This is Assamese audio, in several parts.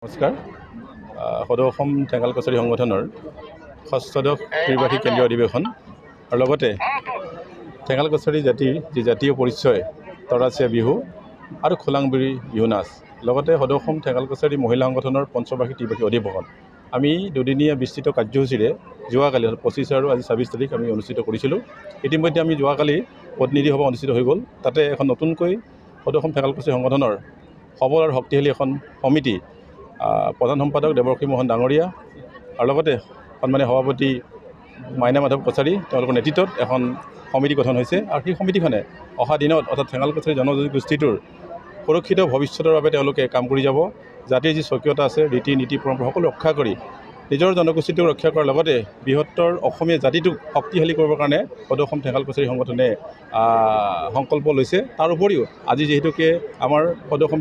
নমস্কাৰ। সদৌ অসম ঠেঙাল কছাৰী সংগঠনৰ ষষ্ঠদশ ত্ৰিবাৰ্ষিক কেন্দ্ৰীয় অধিৱেশন আৰু লগতে ঠেঙাল কছাৰী জাতিৰ যি জাতীয় পৰিচয় তৰাচিয়া বিহু আৰু খোলাংবুৰী বিহু নাচ, লগতে সদৌ অসম ঠেঙাল কছাৰী মহিলা সংগঠনৰ পঞ্চবাৰ্ষিক ত্ৰিবাৰ্ষিক অধিৱেশন আমি দুদিনীয়া বিস্তৃত কাৰ্যসূচীৰে যোৱাকালি 25 আৰু আজি 26 তাৰিখ আমি অনুষ্ঠিত কৰিছিলোঁ। ইতিমধ্যে আমি যোৱাকালি প্ৰতিনিধি সভা অনুষ্ঠিত হৈ গ'ল। তাতে এখন নতুনকৈ সদৌ অসম ঠেঙাল কছাৰী সংগঠনৰ সবল আৰু শক্তিশালী এখন সমিতি প্ৰধান সম্পাদক দেৱৰ্ষী মোহন ডাঙৰীয়া আৰু লগতে সন্মানীয় সভাপতি মাইনা মাধৱ কছাৰী তেওঁলোকৰ নেতৃত্বত এখন সমিতি গঠন হৈছে। আৰু সেই সমিতিখনে অহা দিনত অৰ্থাৎ ঠেঙাল কছাৰী জনগোষ্ঠীটোৰ সুৰক্ষিত ভৱিষ্যতৰ বাবে তেওঁলোকে কাম কৰি যাব। জাতিৰ যি স্বকীয়তা আছে, ৰীতি নীতি পৰম্পৰা সকলো ৰক্ষা কৰি নিজৰ জনগোষ্ঠীটোক ৰক্ষা কৰাৰ লগতে বৃহত্তৰ অসমীয়া জাতিটোক শক্তিশালী কৰিবৰ কাৰণে সদৌ অসম ঠেঙাল কছাৰী সংগঠনে সংকল্প লৈছে। তাৰ উপৰিও আজি যিহেতুকে আমাৰ সদৌ অসম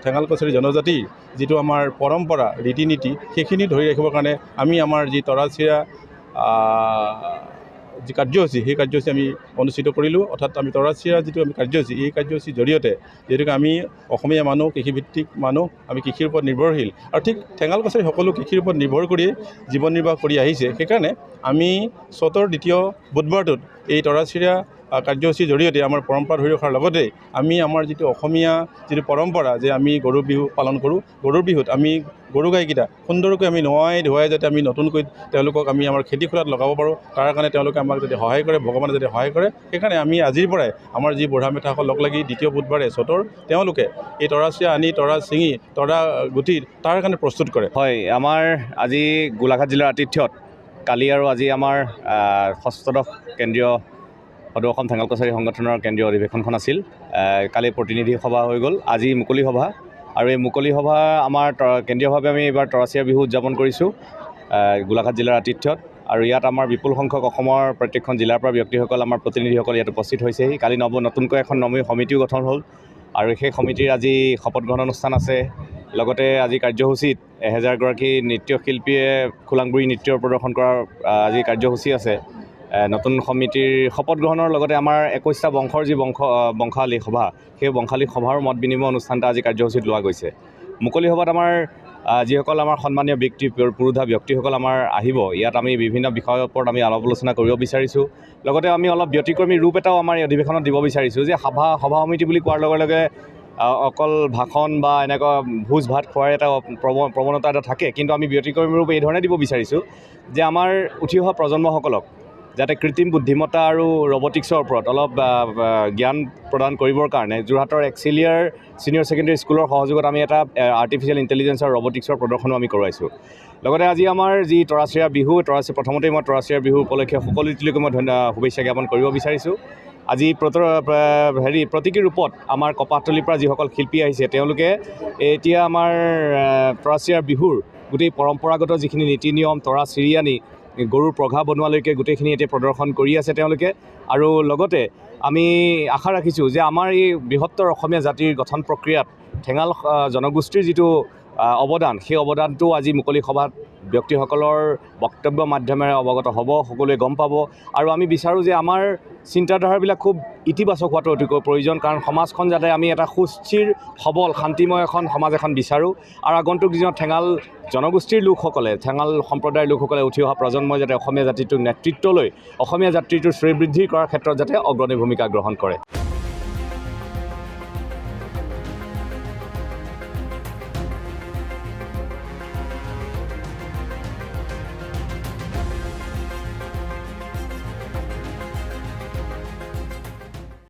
ঠেঙাল কছাৰী জনজাতিৰ যিটো আমাৰ পৰম্পৰা ৰীতি নীতি সেইখিনি ধৰি ৰাখিবৰ কাৰণে আমি আমাৰ যি তৰাচিয়া যি কাৰ্যসূচী সেই কাৰ্যসূচী আমি অনুষ্ঠিত কৰিলোঁ। অৰ্থাৎ আমি তৰাচিয়া যিটো আমি কাৰ্যসূচী, এই কাৰ্যসূচীৰ জৰিয়তে যিহেতুকে আমি অসমীয়া মানুহ, কৃষিভিত্তিক মানুহ, আমি কৃষিৰ ওপৰত নিৰ্ভৰশীল আৰু ঠিক ঠেঙাল কছাৰী সকলো কৃষিৰ ওপৰত নিৰ্ভৰ কৰিয়ে জীৱন নিৰ্বাহ কৰি আহিছে। সেইকাৰণে আমি চ'তৰ দ্বিতীয় বুধবাৰটোত এই তৰাচিয়া কাৰ্যসূচীৰ জৰিয়তে আমাৰ পৰম্পৰা ধৰি ৰখাৰ লগতে আমি আমাৰ যিটো অসমীয়া যিটো পৰম্পৰা যে আমি গৰু বিহু পালন কৰোঁ, গৰুৰ বিহুত আমি গৰু গাইকেইটা সুন্দৰকৈ আমি নোৱাই ধুৱাই যাতে আমি নতুনকৈ তেওঁলোকক আমি আমাৰ খেতি খোলাত লগাব পাৰোঁ, তাৰ কাৰণে তেওঁলোকে আমাক যদি সহায় কৰে, ভগৱানে যদি সহায় কৰে, সেইকাৰণে আমি আজিৰ পৰাই আমাৰ যি বুঢ়া মেথাসকল লগ লাগি দ্বিতীয় বুধবাৰে চ'তৰ তেওঁলোকে এই তৰাচিয়া আনি তৰা ছিঙি তৰা গুঠি তাৰ কাৰণে প্ৰস্তুত কৰে। হয়, আমাৰ আজি গোলাঘাট জিলাৰ আতিথ্যত কালি আৰু আজি আমাৰ ষষ্ঠদশ কেন্দ্ৰীয় সদৌ অসম ঠেঙাল কছাৰী সংগঠনৰ কেন্দ্ৰীয় অধিৱেশনখন আছিল। কালি প্ৰতিনিধি সভা হৈ গ'ল, আজি মুকলি সভা। আৰু এই মুকলি সভা আমাৰ কেন্দ্ৰীয়ভাৱে আমি এইবাৰ তৰাচিয়া বিহু উদযাপন কৰিছোঁ গোলাঘাট জিলাৰ আতিথ্যত। আৰু ইয়াত আমাৰ বিপুল সংখ্যক অসমৰ প্ৰত্যেকখন জিলাৰ পৰা ব্যক্তিসকল, আমাৰ প্ৰতিনিধিসকল ইয়াত উপস্থিত হৈছেহি। কালি নতুনকৈ এখন সমিতিও গঠন হ'ল আৰু সেই সমিতিৰ আজি শপত গ্ৰহণ অনুষ্ঠান আছে। লগতে আজি কাৰ্যসূচীত 1000 গৰাকী নৃত্যশিল্পীয়ে খোলাংবুৰী নৃত্য প্ৰদৰ্শন কৰাৰ আজি কাৰ্যসূচী আছে। নতুন সমিতিৰ শপত গ্ৰহণৰ লগতে আমাৰ 21টা বংশৰ যি বংশালী সভা, সেই বংশালী সভাৰ মত বিনিময় অনুষ্ঠান এটা আজি কাৰ্যসূচীত লোৱা গৈছে। মুকলি সভাত আমাৰ যিসকল আমাৰ সন্মানীয় ব্যক্তি, পুৰোধা ব্যক্তিসকল আমাৰ আহিব, ইয়াত আমি বিভিন্ন বিষয়ৰ ওপৰত আমি আলাপ আলোচনা কৰিব বিচাৰিছোঁ। লগতে আমি অলপ ব্যতিক্ৰমী ৰূপ এটাও আমাৰ এই অধিৱেশনত দিব বিচাৰিছোঁ যে সভা সমিতি বুলি কোৱাৰ লগে লগে অকল ভাষণ বা এনেকুৱা ভোজ ভাত খোৱাৰ এটা প্ৰৱণতা এটা থাকে, কিন্তু আমি ব্যতিক্ৰমী ৰূপ এই ধৰণে দিব বিচাৰিছোঁ যে আমাৰ উঠি অহা প্ৰজন্মসকলক যাতে কৃত্ৰিম বুদ্ধিমত্তা আৰু ৰবটিক্সৰ ওপৰত অলপ জ্ঞান প্ৰদান কৰিবৰ কাৰণে যোৰহাটৰ এক্সিলিয়াৰ ছিনিয়ৰ ছেকেণ্ডেৰী স্কুলৰ সহযোগত আমি এটা আৰ্টিফিচিয়েল ইণ্টেলিজেঞ্চ আৰু ৰবটিক্সৰ প্ৰদৰ্শনো আমি কৰোৱাইছোঁ। লগতে আজি আমাৰ যি তৰাচিয়া বিহু, প্ৰথমতেই মই তৰাচিয়া বিহু উপলক্ষে সকলোলৈকে মই শুভেচ্ছা জ্ঞাপন কৰিব বিচাৰিছোঁ। আজি প্ৰতীকী ৰূপত আমাৰ কপাহতলীৰ পৰা যিসকল শিল্পী আহিছে, তেওঁলোকে এতিয়া আমাৰ তৰাচিয়াৰ বিহুৰ গোটেই পৰম্পৰাগত যিখিনি নীতি নিয়ম, তৰা চিৰি আনি গৰুৰ পঘা বনোৱালৈকে গোটেইখিনি এতিয়া প্ৰদৰ্শন কৰি আছে তেওঁলোকে। আৰু লগতে আমি আশা ৰাখিছোঁ যে আমাৰ এই বৃহত্তৰ অসমীয়া জাতিৰ গঠন প্ৰক্ৰিয়াত ঠেঙাল জনগোষ্ঠীৰ যিটো অৱদান, সেই অৱদানটো আজি মুকলি সভাত ব্যক্তিসকলৰ বক্তব্য মাধ্যমেৰে অৱগত হ'ব, সকলোৱে গম পাব। আৰু আমি বিচাৰোঁ যে আমাৰ চিন্তাধাৰাবিলাক খুব ইতিবাচক হোৱাটো অতিকৈ প্ৰয়োজন, কাৰণ সমাজখন যাতে আমি এটা সুস্থিৰ সবল শান্তিময় সমাজ এখন বিচাৰোঁ। আৰু আগন্তুক দিনত ঠেঙাল জনগোষ্ঠীৰ লোকসকলে, ঠেঙাল সম্প্ৰদায়ৰ লোকসকলে, উঠি অহা প্ৰজন্মই যাতে অসমীয়া জাতিটোক নেতৃত্ব লৈ অসমীয়া জাতিটোৰ শ্ৰীবৃদ্ধি কৰাৰ ক্ষেত্ৰত যাতে অগ্ৰণী ভূমিকা গ্ৰহণ কৰে।